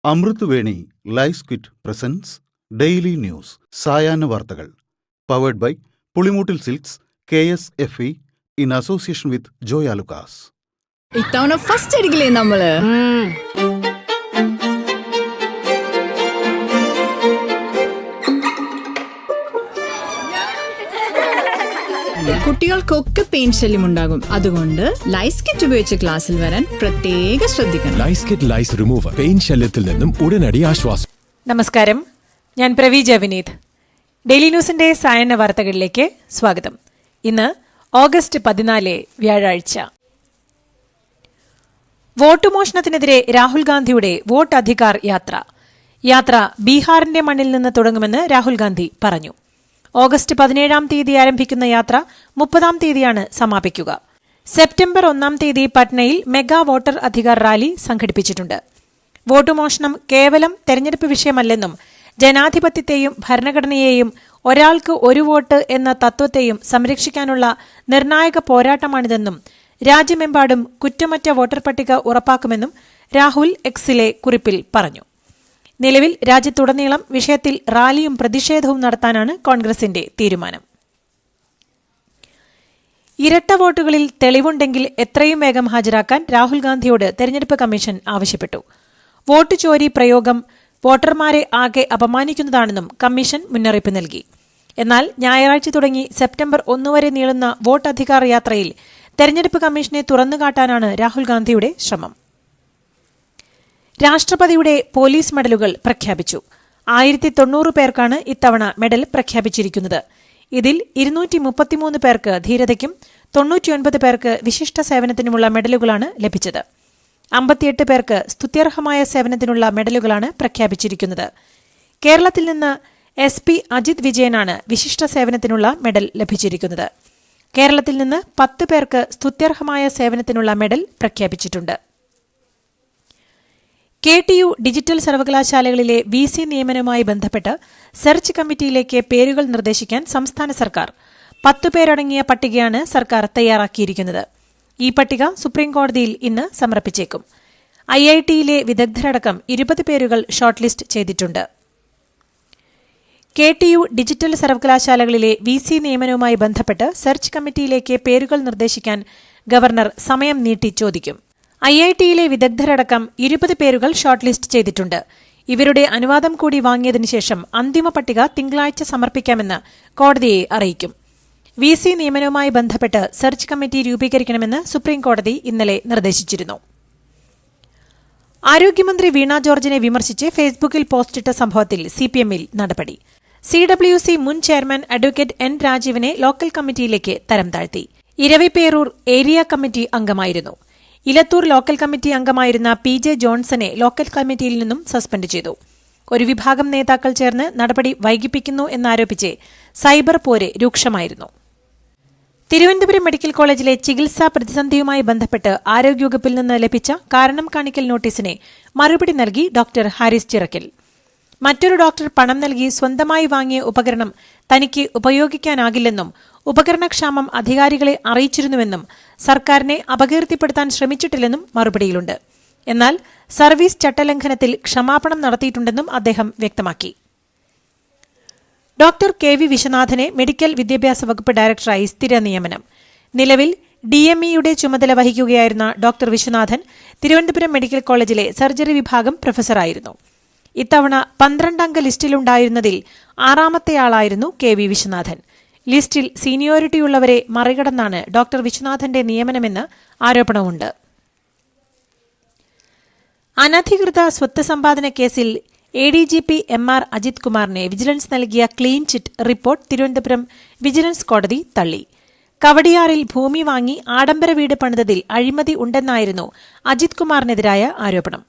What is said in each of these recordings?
അമൃത് Veni life quit presents daily news സായാഹ്ന വാർത്തകൾ powered by Pulimoottil silks KSFE in association with Joyalukkas. ഇത്തവണ first അടിക്കില്ലേ നമ്മള്? കുട്ടികൾക്കൊക്കെ പെയിൻ ശല്യം ഉണ്ടാകും. അതുകൊണ്ട് ലൈസ് കിറ്റ് ഉപയോഗിച്ച് ക്ലാസ്സിൽ വരാൻ പ്രത്യേക ശ്രദ്ധിക്കണം. Lice kit lice remover pain ശല്യത്തിൽ നിന്നും ഉടനടി ആശ്വാസം. നമസ്കാരം, ഞാൻ പ്രവീജ വിനീത്. ഡെയിലി ന്യൂസിന്റെ സായാഹ്ന വാർത്തകളിലേക്ക് സ്വാഗതം. ഇന്ന് ഓഗസ്റ്റ് 14 വ്യാഴാഴ്ച. വോട്ട് മോഷണത്തിനെതിരെ രാഹുൽ ഗാന്ധിയുടെ വോട്ട് അധികാർ യാത്ര ബീഹാറിന്റെ മണ്ണിൽ നിന്ന് തുടങ്ങുമെന്ന് രാഹുൽ ഗാന്ധി പറഞ്ഞു. ഓഗസ്റ്റ് 17 തീയതി ആരംഭിക്കുന്ന യാത്ര 30 തീയതിയാണ് സമാപിക്കുക. സെപ്റ്റംബർ 1 പട്നയിൽ മെഗാ വോട്ടർ അധികാർ റാലി സംഘടിപ്പിച്ചിട്ടുണ്ട്. വോട്ട് മോഷണം കേവലം തെരഞ്ഞെടുപ്പ് വിഷയമല്ലെന്നും ജനാധിപത്യത്തെയും ഭരണഘടനയെയും ഒരാൾക്ക് ഒരു വോട്ട് എന്ന തത്വത്തെയും സംരക്ഷിക്കാനുള്ള നിർണായക പോരാട്ടമാണിതെന്നും രാജ്യമെമ്പാടും കുറ്റമറ്റ വോട്ടർ പട്ടിക ഉറപ്പാക്കുമെന്നും രാഹുൽ എക്സിലെ കുറിപ്പിൽ പറഞ്ഞു. നിലവിൽ രാജ്യത്തുടനീളം വിഷയത്തിൽ റാലിയും പ്രതിഷേധവും നടത്താനാണ് കോൺഗ്രസിന്റെ തീരുമാനം. ഇരട്ട വോട്ടുകളിൽ തെളിവുണ്ടെങ്കിൽ എത്രയും വേഗം ഹാജരാക്കാൻ രാഹുൽ ഗാന്ധിയോട് തെരഞ്ഞെടുപ്പ് കമ്മീഷൻ ആവശ്യപ്പെട്ടു. വോട്ട് ചോരി പ്രയോഗം വോട്ടർമാരെ ആകെ അപമാനിക്കുന്നതാണെന്നും കമ്മീഷൻ മുന്നറിയിപ്പ് നൽകി. എന്നാൽ ഞായറാഴ്ച തുടങ്ങി സെപ്റ്റംബർ 1 വരെ നീളുന്ന വോട്ട് അധികാർ യാത്രയിൽ തെരഞ്ഞെടുപ്പ് കമ്മീഷനെ തുറന്നുകാട്ടാനാണ് രാഹുൽ ഗാന്ധിയുടെ ശ്രമം. രാഷ്ട്രപതിയുടെ പോലീസ് മെഡലുകൾ പ്രഖ്യാപിച്ചു. 1090 പേർക്കാണ് ഇത്തവണ മെഡൽ പ്രഖ്യാപിച്ചിരിക്കുന്നത്. ഇതിൽ 233 പേർക്ക് ധീരതയ്ക്കും 99 പേർക്ക് വിശിഷ്ട സേവനത്തിനുമുള്ള മെഡലുകളാണ് ലഭിച്ചത്. 58 പേർക്ക് സ്തുത്യർഹമായ സേവനത്തിനുള്ള മെഡലുകളാണ് പ്രഖ്യാപിച്ചിരിക്കുന്നത്. കേരളത്തിൽ നിന്ന് SP അജിത് വിജയനാണ് വിശിഷ്ട സേവനത്തിനുള്ള മെഡൽ ലഭിച്ചിരിക്കുന്നത്. കേരളത്തിൽ നിന്ന് 10 പേർക്ക് സ്തുത്യർഹമായ സേവനത്തിനുള്ള മെഡൽ പ്രഖ്യാപിച്ചിട്ടുണ്ട്. KTU ഡിജിറ്റൽ സർവകലാശാലകളിലെ VC നിയമനവുമായി ബന്ധപ്പെട്ട് സെർച്ച് കമ്മിറ്റിയിലേക്ക് പേരുകൾ നിർദ്ദേശിക്കാൻ സംസ്ഥാന സർക്കാർ 10 പേരടങ്ങിയ പട്ടികയാണ് സർക്കാർ തയ്യാറാക്കിയിരിക്കുന്നത്. ഈ പട്ടിക സുപ്രീംകോടതിയിൽ ഇന്ന് സമർപ്പിച്ചേക്കും. IITയിലെ വിദഗ്ധരടക്കം 20 പേരുകൾ ഷോർട്ട് ലിസ്റ്റ് ചെയ്തിട്ടുണ്ട്. KTU ഡിജിറ്റൽ സർവകലാശാലകളിലെ VC നിയമനവുമായി ബന്ധപ്പെട്ട് സെർച്ച് കമ്മിറ്റിയിലേക്ക് പേരുകൾ നിർദ്ദേശിക്കാൻ ഗവർണർ സമയം നീട്ടി ചോദിക്കും. IITയിലെ വിദഗ്ധരടക്കം 20 പേരുകൾ ഷോർട്ട് ലിസ്റ്റ് ചെയ്തിട്ടുണ്ട്. ഇവരുടെ അനുവാദം കൂടി വാങ്ങിയതിനു ശേഷം അന്തിമ പട്ടിക തിങ്കളാഴ്ച സമർപ്പിക്കാമെന്ന് കോടതിയെ അറിയിക്കും. VC നിയമനവുമായി ബന്ധപ്പെട്ട് സെർച്ച് കമ്മിറ്റി രൂപീകരിക്കണമെന്ന് സുപ്രീംകോടതി ഇന്നലെ നിർദ്ദേശിച്ചിരുന്നു. ആരോഗ്യമന്ത്രി വീണ ജോർജിനെ വിമർശിച്ച് ഫേസ്ബുക്കിൽ പോസ്റ്റിട്ട സംഭവത്തിൽ CPMൽ നടപടി. CWC മുൻ ചെയർമാൻ അഡ്വക്കേറ്റ് N രാജീവിനെ ലോക്കൽ കമ്മിറ്റിയിലേക്ക് തരം താഴ്ത്തി. ഇരവിപേരൂർ ഏരിയ കമ്മിറ്റി അംഗമായിരുന്നു. ഇലത്തൂർ ലോക്കൽ കമ്മിറ്റി അംഗമായിരുന്ന PJ ജോൺസനെ ലോക്കൽ കമ്മിറ്റിയിൽ നിന്നും സസ്പെൻഡ് ചെയ്തു. ഒരു വിഭാഗം നേതാക്കൾ ചേർന്ന് നടപടി വൈകിപ്പിക്കുന്നു എന്നാരോപിച്ച് സൈബർ പോര് രൂക്ഷമായിരുന്നു. തിരുവനന്തപുരം മെഡിക്കൽ കോളേജിലെ ചികിത്സാ പ്രതിസന്ധിയുമായി ബന്ധപ്പെട്ട് ആരോഗ്യവകുപ്പിൽ നിന്ന് ലഭിച്ച കാരണം കാണിക്കൽ നോട്ടീസിനെ മറുപടി നൽകി ഡോക്ടർ ഹാരിസ് ചിറക്കൽ. മറ്റൊരു ഡോക്ടർ പണം നൽകി സ്വന്തമായി വാങ്ങിയ ഉപകരണം തനിക്ക് ഉപയോഗിക്കാനാകില്ലെന്നും ഉപകരണക്ഷാമം അധികാരികളെ അറിയിച്ചിരുന്നുവെന്നും സർക്കാരിനെ അപകീർത്തിപ്പെടുത്താൻ ശ്രമിച്ചിട്ടില്ലെന്നും മറുപടിയിലുണ്ട്. എന്നാൽ സർവീസ് ചട്ടലംഘനത്തിൽ ക്ഷമാപണം നടത്തിയിട്ടുണ്ടെന്നും അദ്ദേഹം വ്യക്തമാക്കി. ഡോക്ടർ KV വിശ്വനാഥനെ മെഡിക്കൽ വിദ്യാഭ്യാസ വകുപ്പ് ഡയറക്ടറായി സ്ഥിര നിയമനം. നിലവിൽ DMEയുടെ ചുമതല വഹിക്കുകയായിരുന്ന ഡോക്ടർ വിശ്വനാഥൻ തിരുവനന്തപുരം മെഡിക്കൽ കോളേജിലെ സർജറി വിഭാഗം പ്രൊഫസറായിരുന്നു. ഇത്തവണ 12 അംഗ ലിസ്റ്റിലുണ്ടായിരുന്നതിൽ 6ാമത്തെയാളായിരുന്നു KV വിശ്വനാഥൻ. ലിസ്റ്റിൽ സീനിയോറിറ്റിയുള്ളവരെ മറികടന്നാണ് ഡോക്ടർ വിശ്വനാഥന്റെ നിയമനമെന്ന് ആരോപണമുണ്ട്. അനധികൃത സ്വത്ത് സമ്പാദന കേസിൽ ADGP MR അജിത് കുമാറിനെ വിജിലൻസ് നൽകിയ clean chit report Thiruvananthapuram vigilance കോടതി തള്ളി. കവടിയാറിൽ ഭൂമി വാങ്ങി ആഡംബര വീട് പണിതതിൽ അഴിമതി ഉണ്ടെന്നായിരുന്നു അജിത് കുമാറിനെതിരായ ആരോപണം.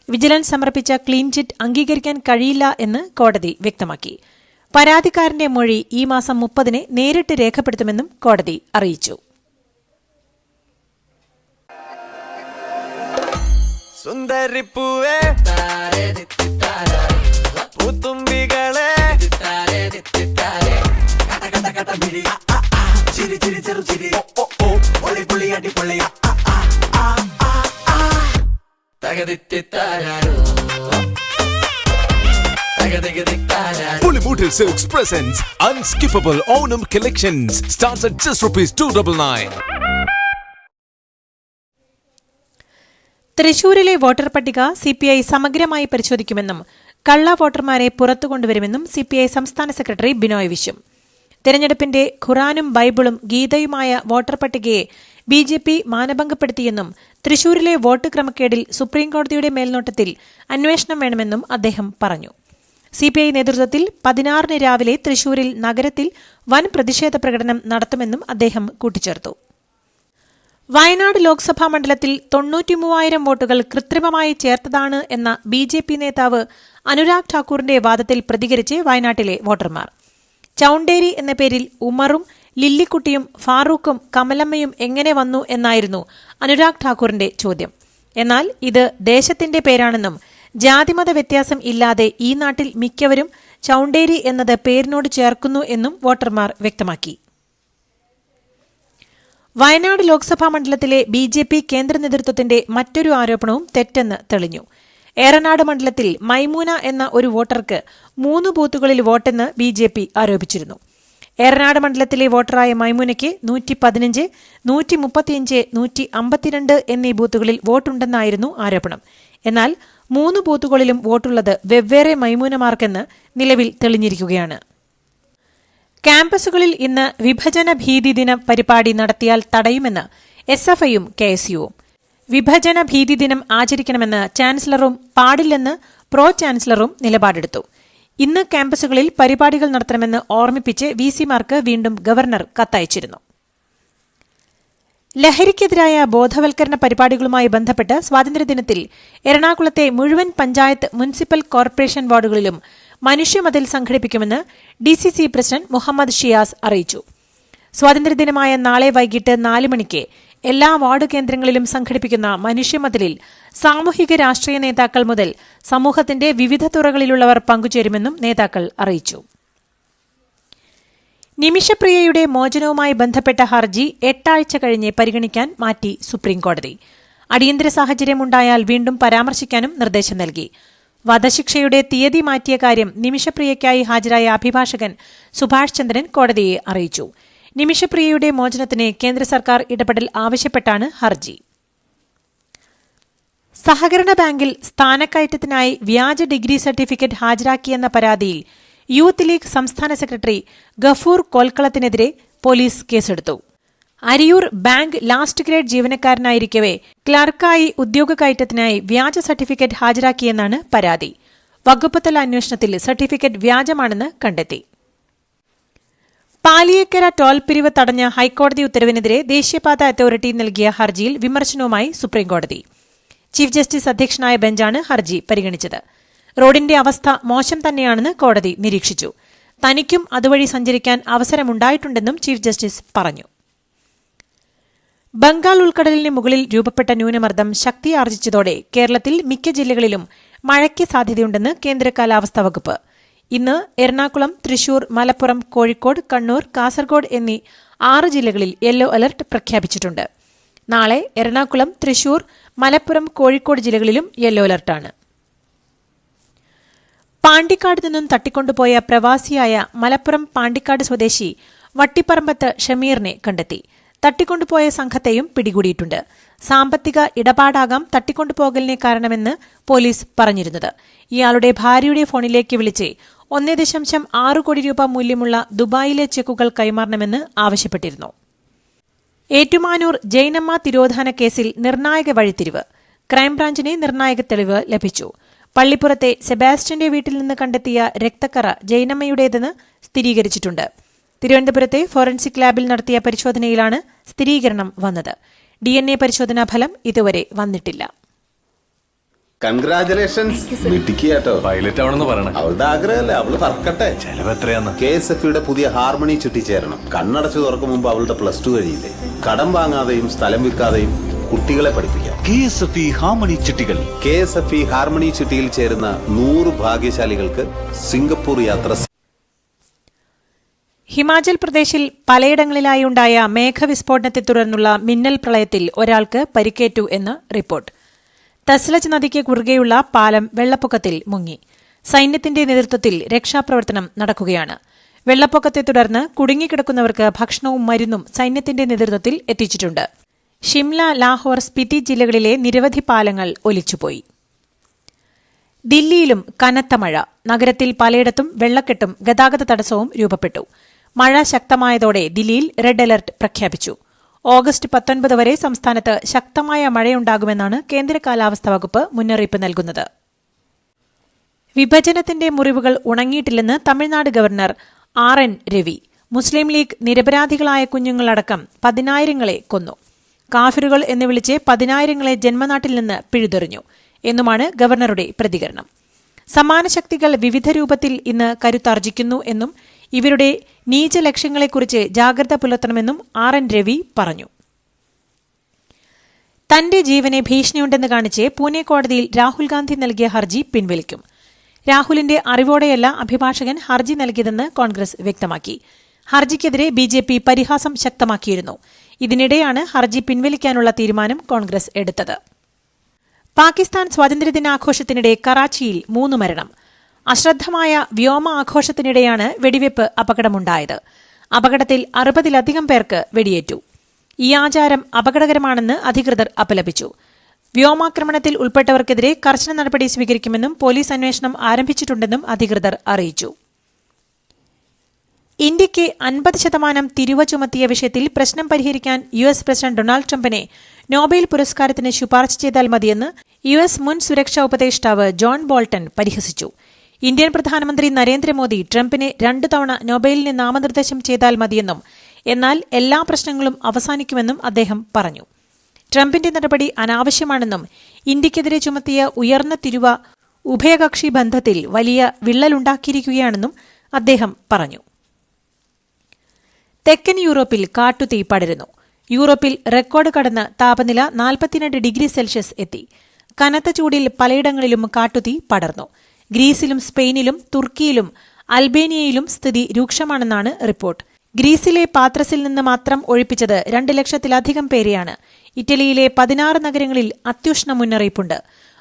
വിജിലൻസ് സമർപ്പിച്ച ക്ലീൻ ചിറ്റ് അംഗീകരിക്കാൻ കഴിയില്ല എന്ന് കോടതി വ്യക്തമാക്കി. പരാതിക്കാരന്റെ മൊഴി ഈ മാസം 30 നേരിട്ട് രേഖപ്പെടുത്തുമെന്നും കോടതി അറിയിച്ചു. സുന്ദരിപ്പൂവേ പൂത്തുമ്പികളെ ചിരി ചിരി ചെറു ചിരി പൊളി പൊളി അടി പൊളി തകതിത്തി താരാരോ Pulimutil Silks presents Unskippable Onam Collections. Starts at just ₹299. തൃശൂരിലെ വോട്ടർ പട്ടിക സിപിഐ സമഗ്രമായി പരിശോധിക്കുമെന്നും കള്ള വോട്ടർമാരെ പുറത്തുകൊണ്ടുവരുമെന്നും സിപിഐ സംസ്ഥാന സെക്രട്ടറി ബിനോയ് വിശ്വം. തെരഞ്ഞെടുപ്പിന്റെ ഖുറാനും ബൈബിളും ഗീതയുമായ വോട്ടർ പട്ടികയെ ബിജെപി മാനഭംഗപ്പെടുത്തിയെന്നും തൃശൂരിലെ വോട്ട് ക്രമക്കേടിൽ സുപ്രീംകോടതിയുടെ മേൽനോട്ടത്തിൽ അന്വേഷണം വേണമെന്നും അദ്ദേഹം പറഞ്ഞു. സിപിഐ നേതൃത്വത്തിൽ 16-ന് രാവിലെ തൃശൂരിൽ നഗരത്തിൽ വൻ പ്രതിഷേധ പ്രകടനം നടത്തുമെന്നും അദ്ദേഹം കൂട്ടിച്ചേർത്തു. വയനാട് ലോക്സഭാ മണ്ഡലത്തിൽ 93,000 വോട്ടുകൾ കൃത്രിമമായി ചേർത്തതാണ് എന്ന ബിജെപി നേതാവ് അനുരാഗ് ഠാക്കൂറിന്റെ വാദത്തിൽ പ്രതികരിച്ച് വയനാട്ടിലെ വോട്ടർമാർ. ചൌണ്ടേരി എന്ന പേരിൽ ഉമറും ലില്ലിക്കുട്ടിയും ഫാറൂഖും കമലമ്മയും എങ്ങനെ വന്നു എന്നായിരുന്നു അനുരാഗ് ഠാക്കൂറിന്റെ ചോദ്യം. എന്നാൽ ഇത് ദേശത്തിന്റെ പേരാണെന്നും ജാതിമത വ്യത്യാസം ഇല്ലാതെ ഈ നാട്ടിൽ മിക്കവരും ചൌണ്ടേരി എന്നത് പേരിനോട് ചേർക്കുന്നു എന്നും വോട്ടർമാർ വ്യക്തമാക്കി. വയനാട് ലോക്സഭാ മണ്ഡലത്തിലെ ബിജെപി കേന്ദ്ര നേതൃത്വത്തിന്റെ മറ്റൊരു ആരോപണവും തെറ്റെന്ന് തെളിഞ്ഞു. ഏറനാട് മണ്ഡലത്തിൽ മൈമൂന എന്ന ഒരു വോട്ടർക്ക് 3 ബൂത്തുകളിൽ വോട്ടെന്ന് ബിജെപി ആരോപിച്ചിരുന്നു. ഏറനാട് മണ്ഡലത്തിലെ വോട്ടറായ മൈമൂനയ്ക്ക് 115, 135, 152 എന്നീ ബൂത്തുകളിൽ വോട്ടുണ്ടെന്നായിരുന്നു ആരോപണം. എന്നാൽ 3 ബൂത്തുകളിലും വോട്ടുള്ളത് വെവ്വേറെ മൈമൂനമാർക്കെന്ന് നിലവിൽ തെളിഞ്ഞിരിക്കുകയാണ്. ക്യാമ്പസുകളിൽ ഇന്ന് വിഭജന ഭീതി ദിന പരിപാടി നടത്തിയാൽ തടയുമെന്ന് എസ്എഫ്ഐയും കെഎസ്യുവും. വിഭജന ഭീതി ദിനം ആചരിക്കണമെന്ന് ചാൻസലറും പാടില്ലെന്ന് പ്രോ ചാൻസലറും നിലപാടെടുത്തു. ഇന്ന് ക്യാമ്പസുകളിൽ പരിപാടികൾ നടത്തണമെന്ന് ഓർമ്മിപ്പിച്ച് വിസിമാർക്ക് വീണ്ടും ഗവർണർ കത്തയച്ചിരുന്നു. ലഹരിക്കെതിരായ ബോധവൽക്കരണ പരിപാടികളുമായി ബന്ധപ്പെട്ട് സ്വാതന്ത്ര്യദിനത്തിൽ എറണാകുളത്തെ മുഴുവൻ പഞ്ചായത്ത് മുനിസിപ്പൽ കോർപ്പറേഷൻ വാർഡുകളിലും മനുഷ്യമതിൽ സംഘടിപ്പിക്കുമെന്ന് ഡിസിസി പ്രസിഡന്റ് മുഹമ്മദ് ഷിയാസ് അറിയിച്ചു. സ്വാതന്ത്ര്യദിനമായ നാളെ വൈകിട്ട് 4 മണിക്ക് എല്ലാ വാർഡ് കേന്ദ്രങ്ങളിലും സംഘടിപ്പിക്കുന്ന മനുഷ്യമതിലിൽ സാമൂഹിക രാഷ്ട്രീയ നേതാക്കൾ മുതൽ സമൂഹത്തിന്റെ വിവിധ തുറകളിലുള്ളവർ പങ്കുചേരുമെന്നും നേതാക്കൾ അറിയിച്ചു. നിമിഷപ്രിയയുടെ മോചനവുമായി ബന്ധപ്പെട്ട ഹർജി 8 ആഴ്ച കഴിഞ്ഞ് പരിഗണിക്കാൻ മാറ്റി സുപ്രീംകോടതി. അടിയന്തര സാഹചര്യമുണ്ടായാൽ വീണ്ടും പരാമർശിക്കാനും നിർദ്ദേശം നൽകി. വധശിക്ഷയുടെ തീയതി മാറ്റിയ കാര്യം നിമിഷപ്രിയയ്ക്കായി ഹാജരായ അഭിഭാഷകൻ സുഭാഷ് ചന്ദ്രൻ കോടതിയെ അറിയിച്ചു. നിമിഷപ്രിയയുടെ മോചനത്തിന് കേന്ദ്ര സർക്കാർ ഇടപെടൽ ആവശ്യപ്പെട്ടാണ് ഹർജി. സഹകരണ ബാങ്കിൽ സ്ഥാനക്കയറ്റത്തിനായി വ്യാജ ഡിഗ്രി സർട്ടിഫിക്കറ്റ് ഹാജരാക്കിയെന്ന പരാതിയിൽ യൂത്ത് ലീഗ് സംസ്ഥാന സെക്രട്ടറി ഗഫൂർ കോൽക്കളത്തിനെതിരെ പോലീസ് കേസെടുത്തു. അരിയൂർ ബാങ്ക് ലാസ്റ്റ് ഗ്രേഡ് ജീവനക്കാരനായിരിക്കവെ ക്ലർക്കായി ഉദ്യോഗക്കയറ്റത്തിനായി വ്യാജ സർട്ടിഫിക്കറ്റ് ഹാജരാക്കിയെന്നാണ് പരാതി. വകുപ്പുതല അന്വേഷണത്തിൽ സർട്ടിഫിക്കറ്റ് വ്യാജമാണെന്ന് കണ്ടെത്തി. പാലിയേക്കര ടോൾ പിരിവ് തടഞ്ഞ ഹൈക്കോടതി ഉത്തരവിനെതിരെ ദേശീയപാത അതോറിറ്റി നൽകിയ ഹർജിയിൽ വിമർശനവുമായി സുപ്രീംകോടതി. ചീഫ് ജസ്റ്റിസ് അധ്യക്ഷനായ ബെഞ്ചാണ് ഹർജി പരിഗണിച്ചത്. റോഡിന്റെ അവസ്ഥ മോശം തന്നെയാണെന്ന് കോടതി നിരീക്ഷിച്ചു. തനിക്കും അതുവഴി സഞ്ചരിക്കാൻ അവസരമുണ്ടായിട്ടുണ്ടെന്നും ചീഫ് ജസ്റ്റിസ് പറഞ്ഞു. ബംഗാൾ ഉൾക്കടലിന് മുകളിൽ രൂപപ്പെട്ട ന്യൂനമർദ്ദം ശക്തിയാർജിച്ചതോടെ കേരളത്തിൽ മിക്ക ജില്ലകളിലും മഴയ്ക്ക് സാധ്യതയുണ്ടെന്ന് കേന്ദ്ര കാലാവസ്ഥാ വകുപ്പ്. ഇന്ന് എറണാകുളം, തൃശൂർ, മലപ്പുറം, കോഴിക്കോട്, കണ്ണൂർ, കാസർഗോഡ് എന്നീ 6 ജില്ലകളിൽ യെല്ലോ അലർട്ട് പ്രഖ്യാപിച്ചിട്ടുണ്ട്. നാളെ എറണാകുളം, തൃശൂർ, മലപ്പുറം, കോഴിക്കോട് ജില്ലകളിലും യെല്ലോ അലർട്ടാണ്. പാണ്ടിക്കാട് നിന്നും തട്ടിക്കൊണ്ടുപോയ പ്രവാസിയായ മലപ്പുറം പാണ്ടിക്കാട് സ്വദേശി വട്ടിപ്പറമ്പത്ത് ഷമീറിനെ കണ്ടെത്തി. തട്ടിക്കൊണ്ടുപോയ സംഘത്തെയും പിടികൂടിയിട്ടുണ്ട്. സാമ്പത്തിക ഇടപാടാകാം തട്ടിക്കൊണ്ടുപോകലിന് കാരണമെന്ന് പോലീസ് പറഞ്ഞിരുന്നത്. ഇയാളുടെ ഭാര്യയുടെ ഫോണിലേക്ക് വിളിച്ച് 1.6 കോടി രൂപ മൂല്യമുള്ള ദുബായിലെ ചെക്കുകൾ കൈമാറണമെന്ന് ആവശ്യപ്പെട്ടിരുന്നു. ഏറ്റുമാനൂർ ജൈനമ്മ തിരോധാന കേസിൽ നിർണായക വഴിത്തിരിവ്. ക്രൈംബ്രാഞ്ചിന് നിർണായക തെളിവ് ലഭിച്ചു. പള്ളിപ്പുറത്തെ സെബാസ്റ്റ്യന്റെ വീട്ടിൽ നിന്ന് കണ്ടെത്തിയ രക്തക്കറ ജൈനമ്മയുടേതെന്ന് സ്ഥിരീകരിച്ചിട്ടുണ്ട്. തിരുവനന്തപുരത്തെ ഫോറൻസിക് ലാബിൽ നടത്തിയ പരിശോധനയിലാണ് സ്ഥിരീകരണം വന്നത്. DNA പരിശോധനാ ഫലം ഇതുവരെ വന്നിട്ടില്ല. കൺഗ്രാചുലേഷൻസ് മിടുക്കിയാട്ടോ. പൈലറ്റ് ആവണമെന്ന് പറയണേ. അവളുടെ ആഗ്രഹമല്ലേ, അവള് പറക്കട്ടെ. ചെലവ് എത്രയാന്ന്? KSFയുടെ പുതിയ ഹാർമണി ചിട്ടി ചേരണം. കണ്ണടച്ചു തുറക്കും മുമ്പ് അവളുടെ +2 കഴിയില്ലേ. കടം വാങ്ങാതെയും സ്ഥലം വിൽക്കാതെയും കുട്ടികളെ പഠിപ്പിക്കാം. KSFE ഹാർമണി ചിട്ടികൾ. KSFE ഹാർമണി ചിട്ടിയിൽ ചേരുന്ന 100 ഭാഗ്യശാലികൾക്ക് സിംഗപ്പൂർ യാത്ര. ഹിമാചൽ പ്രദേശിൽ പലയിടങ്ങളിലായി ഉണ്ടായ മേഘവിസ്ഫോടനത്തെ തുടർന്നുള്ള മിന്നൽ പ്രളയത്തിൽ ഒരാൾക്ക് പരിക്കേറ്റു എന്ന് റിപ്പോർട്ട്. തസ്ലജ് നദിക്ക് കുറുകെയുള്ള പാലം വെള്ളപ്പൊക്കത്തിൽ മുങ്ങി. സൈന്യത്തിന്റെ നേതൃത്വത്തിൽ രക്ഷാപ്രവർത്തനം നടക്കുകയാണ്. വെള്ളപ്പൊക്കത്തെ തുടർന്ന് കുടുങ്ങിക്കിടക്കുന്നവർക്ക് ഭക്ഷണവും മരുന്നും സൈന്യത്തിന്റെ നേതൃത്വത്തിൽ എത്തിച്ചിട്ടുണ്ട്. ഷിംല, ലാഹോർ, സ്പിതി ജില്ലകളിലെ നിരവധി പാലങ്ങൾ ഒലിച്ചുപോയി. ദില്ലിയിലും കനത്ത മഴ. നഗരത്തിൽ പലയിടത്തും വെള്ളക്കെട്ടും ഗതാഗത തടസ്സവും രൂപപ്പെട്ടു. മഴ ശക്തമായതോടെ ദില്ലിയിൽ റെഡ് അലർട്ട് പ്രഖ്യാപിച്ചു. ഓഗസ്റ്റ് 19 വരെ സംസ്ഥാനത്ത് ശക്തമായ മഴയുണ്ടാകുമെന്നാണ് കേന്ദ്ര കാലാവസ്ഥാ വകുപ്പ് മുന്നറിയിപ്പ് നൽകുന്നത്. വിഭജനത്തിന്റെ മുറിവുകൾ ഉണങ്ങിയിട്ടില്ലെന്ന് തമിഴ്നാട് ഗവർണർ RN രവി. മുസ്ലിം ലീഗ് നിരപരാധികളായ കുഞ്ഞുങ്ങളടക്കം 10,000-ങ്ങളെ കൊന്നു. കാഫിറുകൾ എന്ന് വിളിച്ച് 10,000-ങ്ങളെ ജന്മനാട്ടിൽ നിന്ന് പിഴുതെറിഞ്ഞു എന്നുമാണ് ഗവർണറുടെ പ്രതികരണം. സമാന ശക്തികൾ വിവിധ രൂപത്തിൽ ഇന്ന് കരുത്താർജിക്കുന്നു എന്നും ഇവരുടെ നീച ലക്ഷ്യങ്ങളെക്കുറിച്ച് ജാഗ്രത പുലർത്തണമെന്നും RN രവി പറഞ്ഞു. തന്റെ ജീവനെ ഭീഷണിയുണ്ടെന്ന് കാണിച്ച് പൂനെ കോടതിയിൽ രാഹുൽ ഗാന്ധി നൽകിയ ഹർജി പിൻവലിക്കും. രാഹുലിന്റെ അറിവോടെയല്ല അഭിഭാഷകൻ ഹർജി നൽകിയതെന്ന് കോൺഗ്രസ് വ്യക്തമാക്കി. ഹർജിക്കെതിരെ BJP പരിഹാസം ശക്തമാക്കിയിരുന്നു. ഇതിനിടെയാണ് ഹർജി പിൻവലിക്കാനുള്ള തീരുമാനം കോൺഗ്രസ് എടുത്തത്. പാകിസ്ഥാൻ സ്വാതന്ത്ര്യദിനാഘോഷത്തിനിടെ കറാച്ചിയിൽ 3 മരണം. അശ്രദ്ധമായ വ്യോമ ആഘോഷത്തിനിടെയാണ് വെടിവെപ്പ് അപകടമുണ്ടായത്. അപകടത്തിൽ 60-ലധികം പേർക്ക് വെടിയേറ്റു. ഈ ആചാരം അപകടകരമാണെന്ന് അധികൃതർ അപലപിച്ചു. വ്യോമാക്രമണത്തിൽ ഉൾപ്പെട്ടവർക്കെതിരെ കർശന നടപടി സ്വീകരിക്കുമെന്നും പോലീസ് അന്വേഷണം ആരംഭിച്ചിട്ടുണ്ടെന്നും അധികൃതർ അറിയിച്ചു. ഇന്ത്യയ്ക്ക് 50% തിരിവ് ചുമത്തിയ വിഷയത്തിൽ പ്രശ്നം പരിഹരിക്കാൻ US പ്രസിഡന്റ് ഡൊണാൾഡ് ട്രംപിനെ നോബൽ പുരസ്കാരത്തിന് ശുപാർശ ചെയ്താൽ മതിയെന്ന് US മുൻ സുരക്ഷാ ഉപദേഷ്ടാവ് ജോൺ ബോൾട്ടൺ പരിഹസിച്ചു. ഇന്ത്യൻ പ്രധാനമന്ത്രി നരേന്ദ്രമോദി ട്രംപിനെ 2 തവണ നോബലിന് നാമനിർദ്ദേശം ചെയ്താൽ മതിയെന്നും എന്നാൽ എല്ലാ പ്രശ്നങ്ങളും അവസാനിക്കുമെന്നും അദ്ദേഹം പറഞ്ഞു. ട്രംപിന്റെ നടപടി അനാവശ്യമാണെന്നും ഇന്ത്യക്കെതിരെ ചുമത്തിയ ഉയർന്ന തിരുവ ഉഭയകക്ഷി ബന്ധത്തിൽ വലിയ വിള്ളലുണ്ടാക്കിയിരിക്കുകയാണെന്നും അദ്ദേഹം പറഞ്ഞു. തെക്കൻ യൂറോപ്പിൽ കാട്ടുതീ പടരുന്നു. യൂറോപ്പിൽ റെക്കോർഡ് കടന്ന് താപനില 42 ഡിഗ്രി സെൽഷ്യസ് എത്തി. കനത്ത ചൂടിൽ പലയിടങ്ങളിലും കാട്ടുതീ പടർന്നു. ഗ്രീസിലും സ്പെയിനിലും തുർക്കിയിലും അൽബേനിയയിലും സ്ഥിതി രൂക്ഷമാണെന്നാണ് റിപ്പോർട്ട്. ഗ്രീസിലെ പാത്രസിൽ നിന്ന് മാത്രം ഒഴിപ്പിച്ചത് 2 ലക്ഷത്തിലധികം പേരെയാണ്. ഇറ്റലിയിലെ 16 നഗരങ്ങളിൽ അത്യുഷ്ണ മുന്നറിയിപ്പുണ്ട്.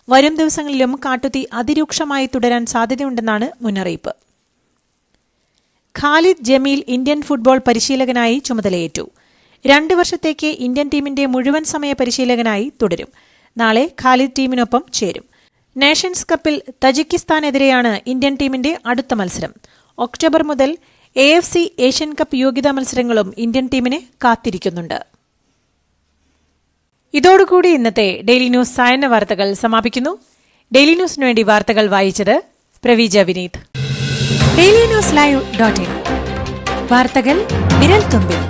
വരും ദിവസങ്ങളിലും കാട്ടുതീ അതിരൂക്ഷമായി തുടരാൻ സാധ്യതയുണ്ടെന്നാണ് മുന്നറിയിപ്പ്. ഖാലിദ് ജമീൽ ഇന്ത്യൻ ഫുട്ബോൾ പരിശീലകനായി ചുമതലയേറ്റു. 2 വർഷത്തേക്ക് ഇന്ത്യൻ ടീമിന്റെ മുഴുവൻ സമയ പരിശീലകനായി തുടരും. നാളെ ഖാലിദ് ടീമിനൊപ്പം ചേരും. നേഷൻസ് കപ്പിൽ തജിക്കിസ്ഥാനെതിരെയാണ് ഇന്ത്യൻ ടീമിന്റെ അടുത്ത മത്സരം. ഒക്ടോബർ മുതൽ AFC ഏഷ്യൻ കപ്പ് യോഗ്യതാ മത്സരങ്ങളും ഇന്ത്യൻ ടീമിനെ കാത്തിരിക്കുന്നുണ്ട്. ഇതോടുകൂടി ഇന്നത്തെ ഡെയിലി ന്യൂസ് സായന്ന വാർത്തകൾ സമാപിക്കുന്നു. ഡെയിലി ന്യൂസിനു വേണ്ടി വാർത്തകൾ വായിച്ചത് പ്രവീജ വിനീത്. ഡെയിലി ന്യൂസ് ലൈവ്.in വാർത്തകൾ വിരൽ തുമ്പിൽ.